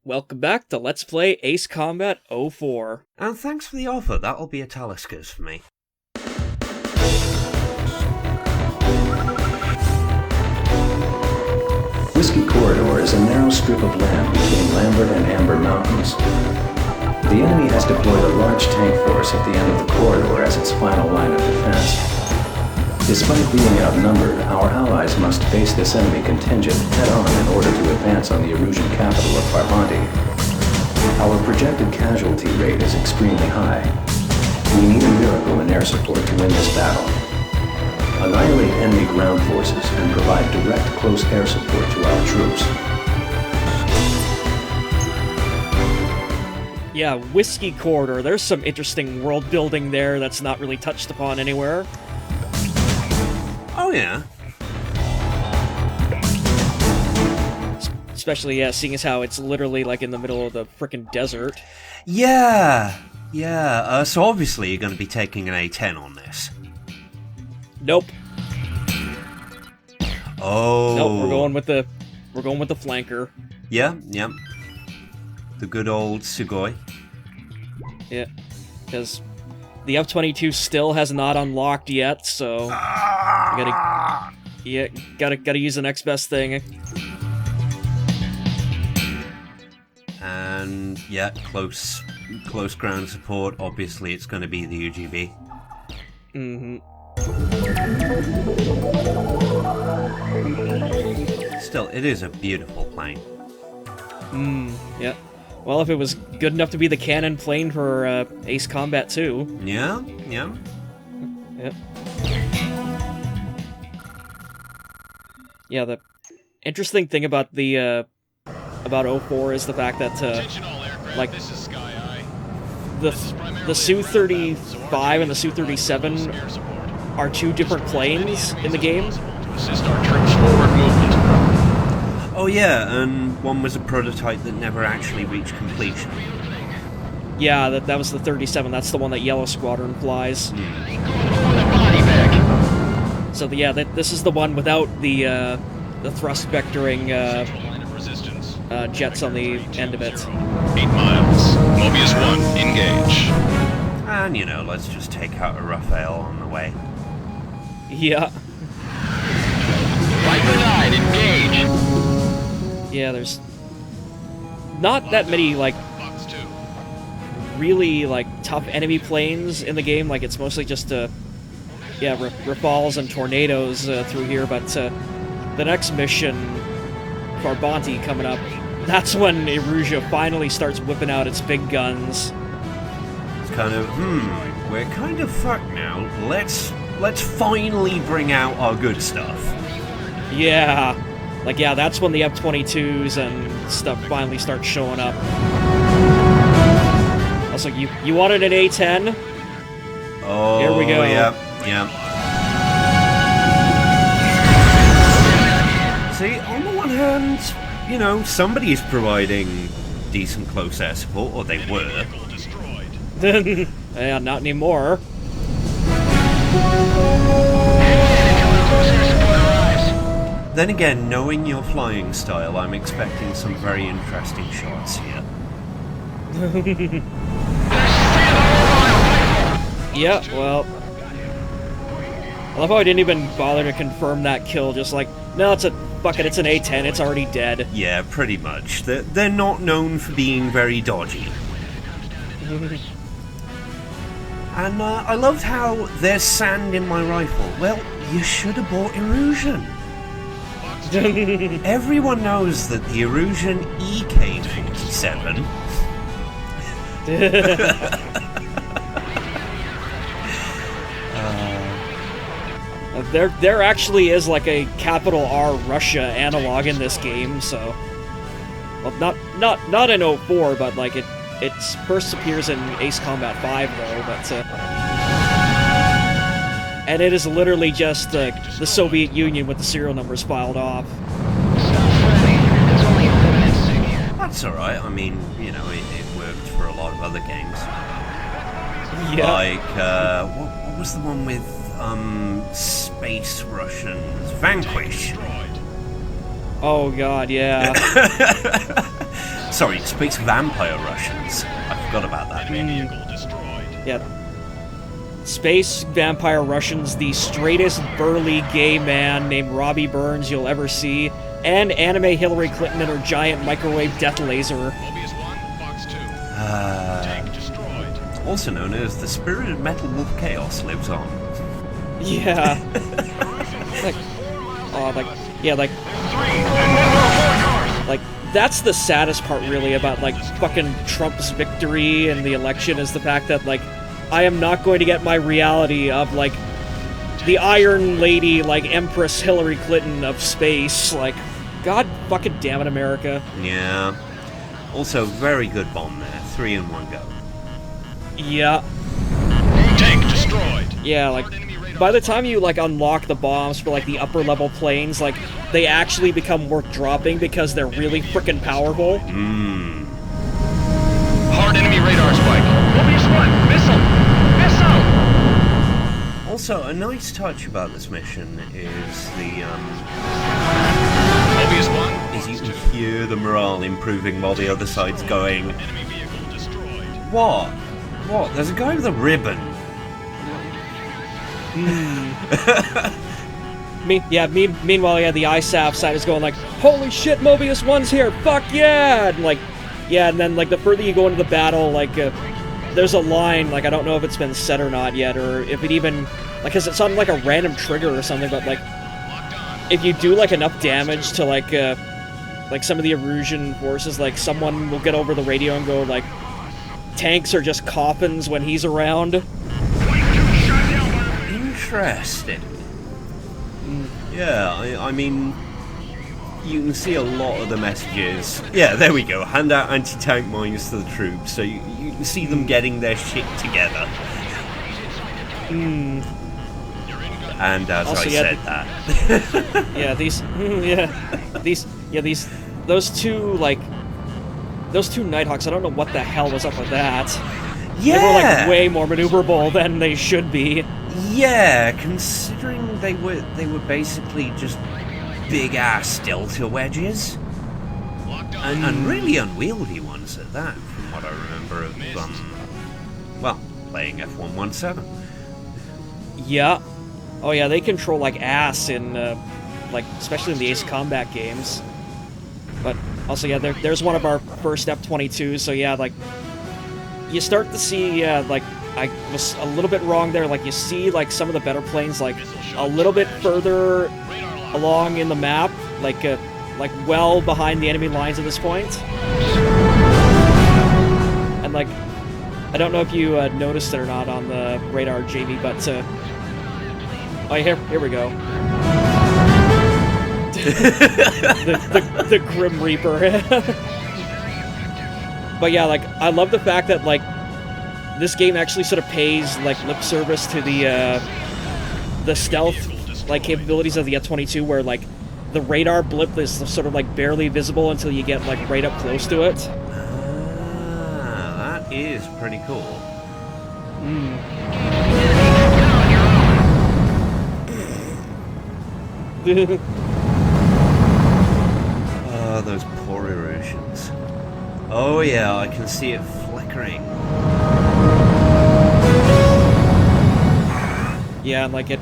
Welcome back to Let's Play Ace Combat 04. And thanks for the offer, that'll be a Taliskers for me. Whiskey Corridor is a narrow strip of land between Lambert and Amber Mountains. The enemy has deployed a large tank force at the end of the corridor as its final line of defense. Despite being outnumbered, our allies must face this enemy contingent head-on in order to advance on the Erusian capital of Farbanti. Our projected casualty rate is extremely high. We need a miracle in air support to win this battle. Annihilate enemy ground forces and provide direct close air support to our troops. Yeah, Whiskey Corridor. There's some interesting world building there that's not really touched upon anywhere. Oh yeah? Especially, yeah, seeing as how it's literally like in the middle of the frickin' desert. Yeah, so obviously you're going to be taking an A10 on this. Nope. Oh. Nope, we're going with the flanker. Yeah. The good old Sugoi. Yeah, because the F-22 still has not unlocked yet, so gotta use the next best thing. And yeah, close ground support. Obviously, it's going to be the UGV. Mm-hmm. Still, it is a beautiful plane. Yeah. Well, if it was good enough to be the cannon plane for Ace Combat 2. Yeah. Yep. Yeah, the interesting thing about the about 04 is the fact that like the Su-35 and the Su-37 are two different planes in the game. Assist our troops forward movement. Oh yeah, and one was a prototype that never actually reached completion. Yeah, that was the 37. That's the one that Yellow Squadron flies. So this is the one without the thrust vectoring jets on the end of it. 8 miles. Mobius 1, engage. And let's just take out a Raphael on the way. Yeah. Viper 9, engage. Yeah, there's not that many, really, tough enemy planes in the game. Like, it's mostly just, Rafales and Tornadoes through here, but the next mission, Farbanti, coming up, that's when Erusea finally starts whipping out its big guns. It's kind of, we're kind of fucked now. Let's finally bring out our good stuff. Yeah. That's when the F-22s and stuff finally start showing up. Also, you wanted an A-10? Oh, here we go. Yeah. See, on the one hand, somebody's providing decent close air support, or they were. Yeah, not anymore. Then again, knowing your flying style, I'm expecting some very interesting shots here. Yeah, well, I love how I didn't even bother to confirm that kill, just like, no, it's an A-10, it's already dead. Yeah, pretty much. They're not known for being very dodgy. And I loved how there's sand in my rifle. Well, you should have bought Erusian. Everyone knows that the Erusian EK-47 there actually is like a capital R Russia analog in this game, so well, not in 04, but like it first appears in Ace Combat 5 though, but and it is literally just the Soviet Union with the serial numbers filed off. That's alright, I mean, it worked for a lot of other games. Yeah. Like, what was the one with, Space Russians? Vanquish. Oh god, yeah. Sorry, Space Vampire Russians. I forgot about that. Vehicle destroyed. Yeah. Space Vampire Russians, the straightest burly gay man named Robbie Burns you'll ever see, and anime Hillary Clinton and her giant microwave death laser. Mobius 1, Fox 2. Tank destroyed. Also known as the spirit of Metal Wolf Chaos lives on. Yeah. Like, that's the saddest part, really, about, like, fucking Trump's victory in the election, is the fact that, like, I am not going to get my reality of, like, the Iron Lady, like, Empress Hillary Clinton of space. Like, god fucking damn it, America. Yeah. Also, very good bomb there. 3 in 1 go. Yeah. Tank destroyed. Yeah, like, by the time you, like, unlock the bombs for, like, the upper level planes, like, they actually become worth dropping because they're really frickin' powerful. Hard enemy radar spike. Mobius 1, missile. Missile. Also, a nice touch about this mission is the, Mobius 1, is you Fox 2. can hear the morale improving while the other side's going, Enemy vehicle destroyed. what? What? There's a guy with a ribbon. Meanwhile, yeah, the ISAF side is going like, holy shit, Mobius 1's here, fuck yeah! And like, yeah, and then like the further you go into the battle, like, there's a line, like, I don't know if it's been set or not yet, or if it even, like, cause it's on like a random trigger or something, but like, if you do like enough damage to like some of the Erusian forces, like, someone will get over the radio and go like, tanks are just coffins when he's around. Interesting. Yeah, I mean, you can see a lot of the messages. Yeah, there we go. Hand out anti-tank mines to the troops, so you can see them getting their shit together. And as Also, I yeah, said that. those two Nighthawks, I don't know what the hell was up with that. Yeah! They were, like, way more maneuverable than they should be. Yeah, considering they were basically just big-ass delta wedges. And really unwieldy ones at that, from what I remember of, well, playing F117. Yeah. Oh yeah, they control like ass in, like, especially in the Ace Combat games. But also, yeah, there's one of our first F-22s, so yeah, like, you start to see, like, I was a little bit wrong there, like, you see, like, some of the better planes, like, a little bit further along in the map, like well behind the enemy lines at this point. And, like, I don't know if you noticed it or not on the radar, Jamie, but, oh, here we go. the Grim Reaper. But yeah, like, I love the fact that, like, this game actually sort of pays, like, lip service to the stealth, like, capabilities of the F-22, where, like, the radar blip is sort of, like, barely visible until you get, like, right up close to it. Ah, that is pretty cool. Oh, those poor Erusians. Oh yeah, I can see it flickering. Yeah, and, like, it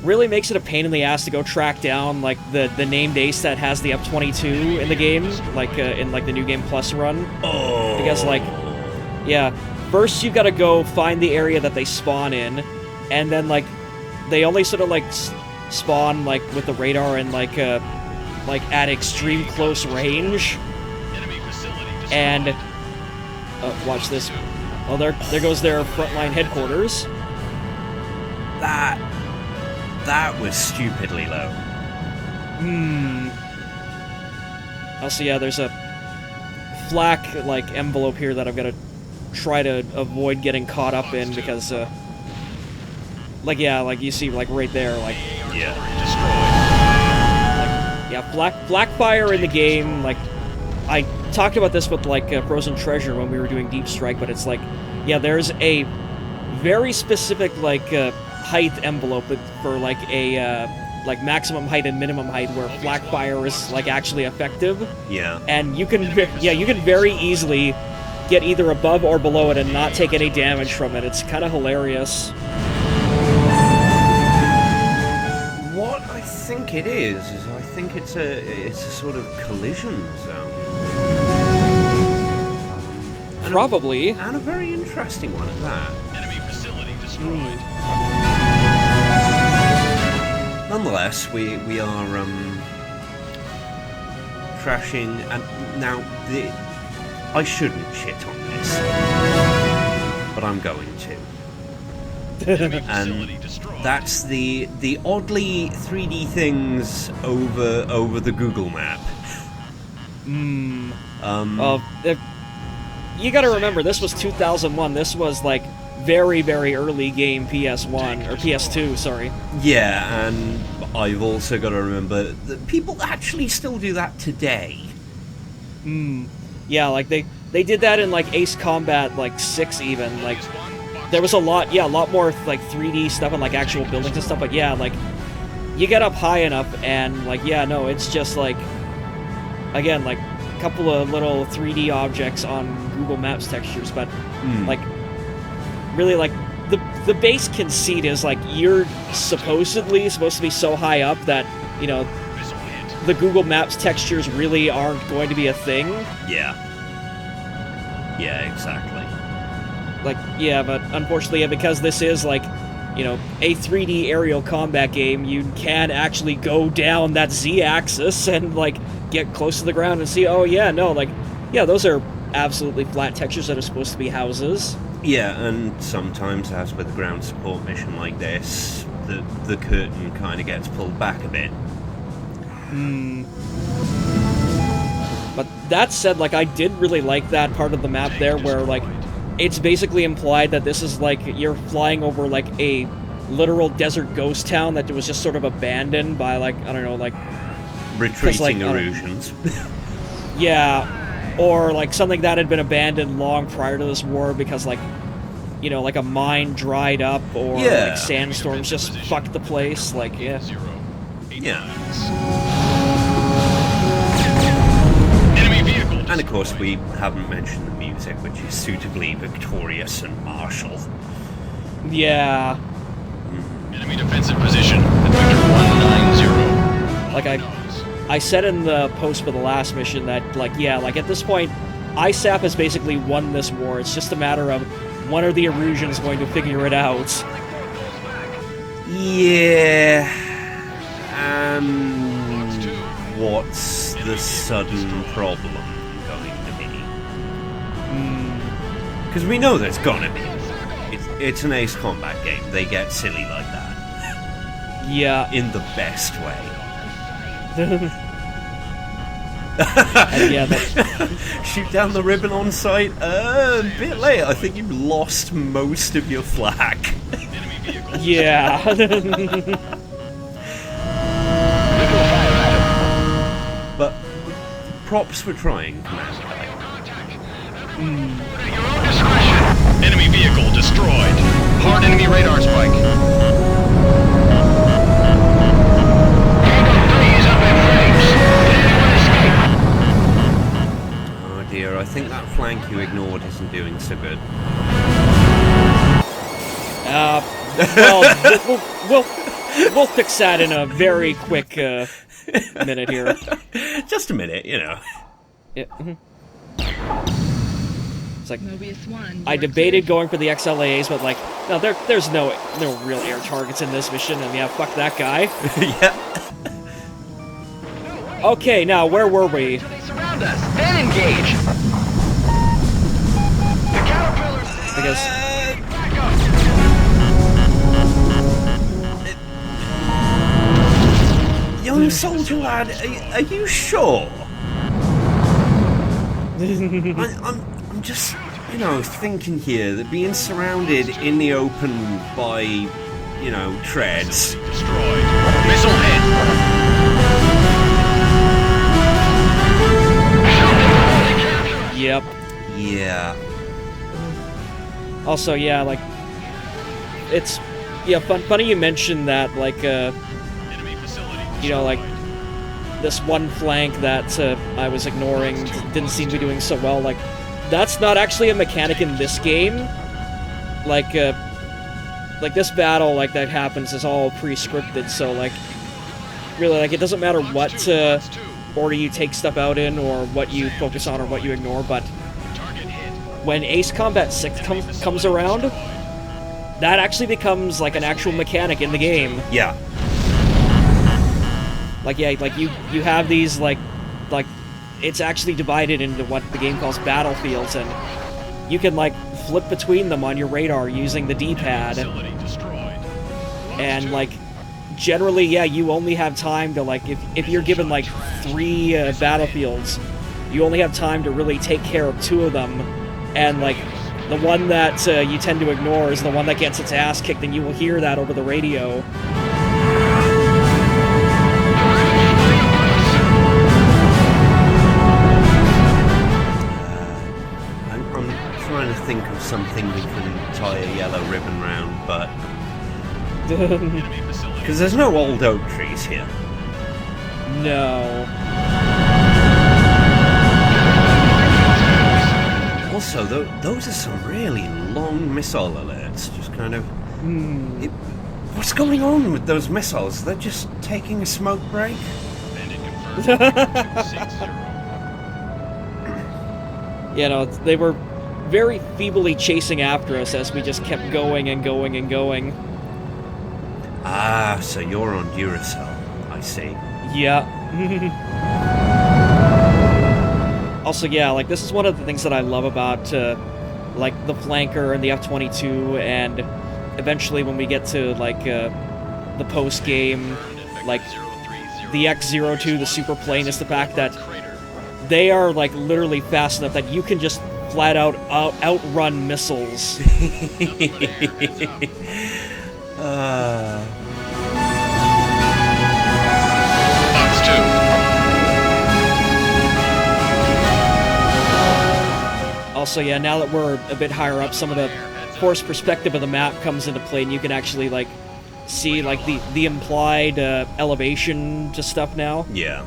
really makes it a pain in the ass to go track down, like, the named ace that has the F-22 in the game, like, in, like, the New Game Plus run. Oh. Because, like, yeah, first you gotta go find the area that they spawn in, and then, like, they only sort of, like, spawn, like, with the radar and, like, at extreme close range. And, watch this. Oh, there goes their frontline headquarters. That was stupidly low. Also, yeah, there's a flak, like, envelope here that I've got to try to avoid getting caught up in because, like, yeah, like, you see, like, right there, like... Yeah. Like, yeah, flak fire in the game, like, I talked about this with, like, Frozen Treasure when we were doing Deep Strike, but it's like, yeah, there's a very specific, like, height envelope for, like, a like maximum height and minimum height, where flak fire is like actually effective. Yeah. And you can very easily get either above or below it and not take any damage from it. It's kind of hilarious. What I think it is I think it's a sort of collision zone. Probably. And a very interesting one at that. Enemy facility destroyed. Nonetheless, we are crashing, and now I shouldn't shit on this, but I'm going to. And that's the oddly 3D things over the Google map. You gotta remember, this was 2001. This was like very, very early game PS1 or PS2. Sorry. Yeah, and I've also got to remember that people actually still do that today. Yeah, like they did that in like Ace Combat like 6 even. Like there was a lot more like 3D stuff and like actual buildings and stuff. But yeah, like you get up high enough and like no, it's just like again like a couple of little 3D objects on Google Maps textures, but like really like the base conceit is like you're supposed to be so high up that the Google Maps textures really aren't going to be a thing. Yeah, exactly. Like, yeah, but unfortunately, because this is like, a 3D aerial combat game, you can actually go down that Z-axis and like get close to the ground and see, oh yeah, no, like, yeah, those are absolutely flat textures that are supposed to be houses. Yeah, and sometimes, as with a ground support mission like this, the curtain kind of gets pulled back a bit. But that said, like, I did really like that part of the map there where, like, it's basically implied that this is, like, you're flying over, like, a literal desert ghost town that was just sort of abandoned by, like, I don't know, like... retreating Erusians. Yeah, or, like, something that had been abandoned long prior to this war because, like, like a mine dried up or, like, sandstorms just fucked the place, like, yeah. Yeah. Enemy vehicle destroyed. And of course, we haven't mentioned the music, which is suitably victorious and martial. Yeah. Enemy defensive position at Vector 190. Like, I said in the post for the last mission that, like, yeah, like, at this point, ISAP has basically won this war. It's just a matter of when are the Erusians going to figure it out. Yeah. What's the sudden problem going to be? Because we know there's gonna be. It's an Ace Combat game. They get silly like that. Yeah. In the best way. And yeah, shoot down the ribbon on sight. A bit late. I think you lost most of your flak. yeah. But props for trying, Commander. Your own discretion. Enemy vehicle destroyed. Hard enemy radar spike. Oh dear, I think that flank you ignored isn't doing so good. Well, we'll fix that in a very quick minute here. Just a minute, Yeah. It's like Mobius 1, I debated going for the XLAAs, but like, no, there's no real air targets in this mission, and yeah, fuck that guy. Yeah. Okay, now where were we? They surround us. Then engage. The caterpillars. Because Back up. Young soldier lad, are you sure? I'm just, thinking here that being surrounded in the open by, treads. Destroyed. Missile hit. yep. Yeah. Also, yeah, like it's funny you mentioned that, like you know, like, this one flank that I was ignoring didn't seem to be doing so well, like, that's not actually a mechanic in this game. Like this battle, like, that happens is all pre-scripted, so, like, really, like, it doesn't matter what order you take stuff out in, or what you focus on, or what you ignore, but when Ace Combat 6 comes around, that actually becomes, like, an actual mechanic in the game. Yeah. Like, yeah, like, you have these, like, it's actually divided into what the game calls battlefields, and you can, like, flip between them on your radar using the D-pad. And, like, generally, yeah, you only have time to, like, if you're given, like, 3 battlefields, you only have time to really take care of 2 of them, and, like, the one that you tend to ignore is the one that gets its ass kicked, and you will hear that over the radio. I'm trying to think of something we can tie a yellow ribbon round, but... Because there's no old oak trees here. No. Also, those are some really long missile alerts. Just kind of... what's going on with those missiles? They're just taking a smoke break? You know, they were very feebly chasing after us as we just kept going and going and going. Ah, so you're on Erusea. I see. Yeah. Also, yeah, like, this is one of the things that I love about, like, the flanker and the F-22, and eventually when we get to, like, the post-game, like, the X-02, the super plane, is the fact that they are, like, literally fast enough that you can just flat-out outrun missiles. Box 2. Also, yeah, now that we're a bit higher up, some of the force perspective of the map comes into play, and you can actually, like, see, like, the implied elevation to stuff now. Yeah.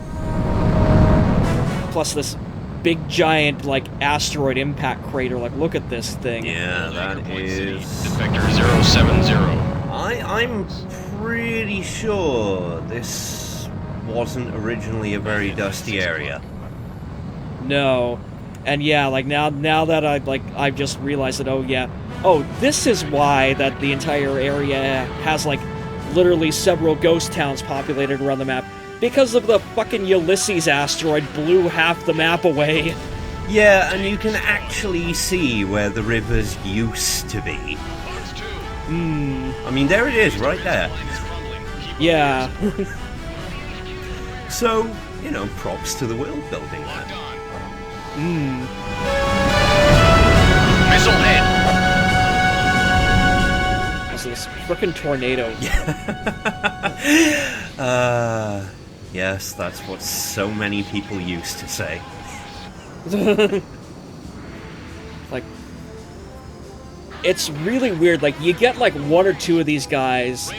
Plus this big, giant, like, asteroid impact crater. Like, look at this thing. Yeah, that is... Defector 070. I'm pretty sure this wasn't originally a very dusty area. No. And yeah, like, now that I've just realized that, this is why that the entire area has, like, literally several ghost towns populated around the map. Because of the fucking Ulysses asteroid blew half the map away. Yeah, and you can actually see where the rivers used to be. I mean, there it is, right there. Yeah. So, you know, props to the world building there. Missile hit. So this frickin' tornado. Yes, that's what so many people used to say. Like, it's really weird. Like, you get, like, 1 or 2 of these guys,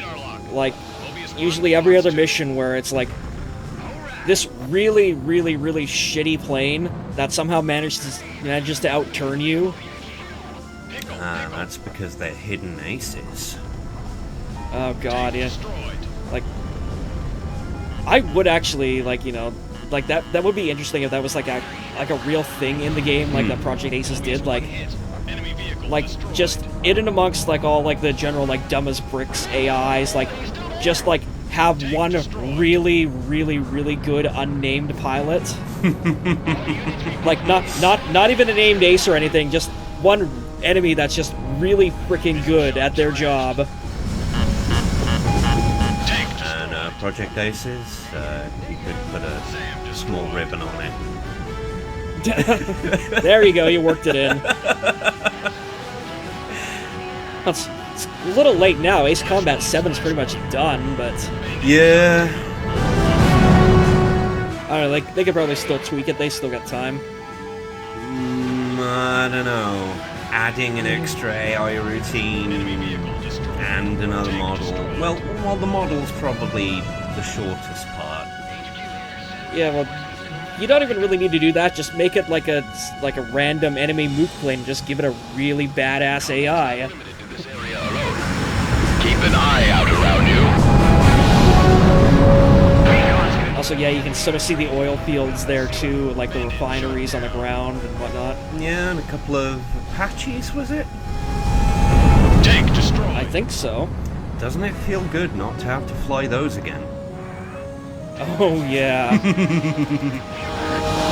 like, usually every other mission where it's, like, this really, really, really shitty plane that somehow manages to outturn you. That's because they're hidden aces. Oh god, yeah. Like, I would actually, like, you know, like, that would be interesting if that was, like, a real thing in the game, like that Project Aces did, like, just in and amongst, like, all, like, the general, like, dumb as bricks AIs, like, just, like, have one really, really, really good unnamed pilot. Like, not even a named ace or anything, just one enemy that's just really freaking good at their job. And Project Aces, you could put a small ribbon on it. There you go, you worked it in. It's a little late now. Ace Combat 7 is pretty much done, but... Yeah. I don't know, like, they could probably still tweak it. They still got time. I don't know. Adding an extra AI routine And another model. Well, the model's probably the shortest part. Yeah, well, you don't even really need to do that. Just make it like a random enemy mook plane. Just give it a really badass AI. This area alone. Keep an eye out around you. Also, yeah, you can sort of see the oil fields there too, like the refineries on the ground and whatnot. Yeah, and a couple of Apaches, was it? Tank destroyed. I think so. Doesn't it feel good not to have to fly those again? Oh, yeah.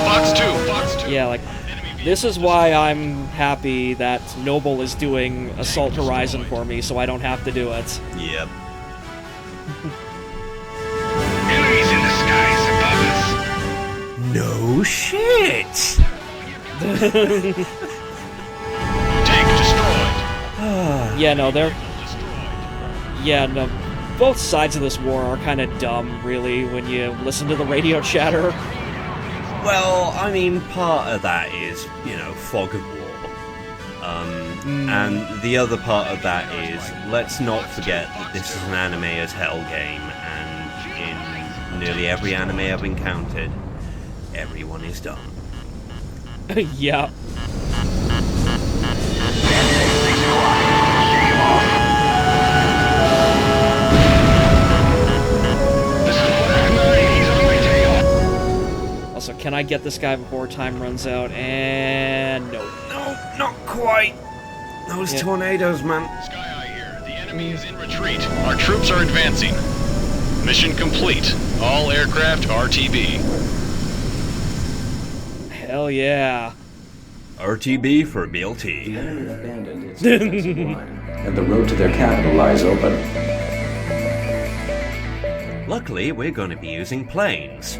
Fox 2. Yeah, like, this is why I'm happy that Noble is doing Assault Horizon for me, so I don't have to do it. Yep. Enemies in the skies above us. No shit! Tank destroyed. Yeah, no, they're... Yeah, no, both sides of this war are kind of dumb, really, when you listen to the radio chatter. Well, I mean, part of that is, fog of war. And the other part of that is, let's not forget that this is an anime as hell game, and in nearly every anime I've encountered, everyone is dumb. Yeah. Also, can I get this guy before time runs out? And no. No, not quite. Those tornadoes, man. Sky Eye here. The enemy is in retreat. Our troops are advancing. Mission complete. All aircraft RTB. Hell yeah. RTB for The BLT. enemy abandoned its defensive line, and the road to their capital lies open. Luckily, we're going to be using planes.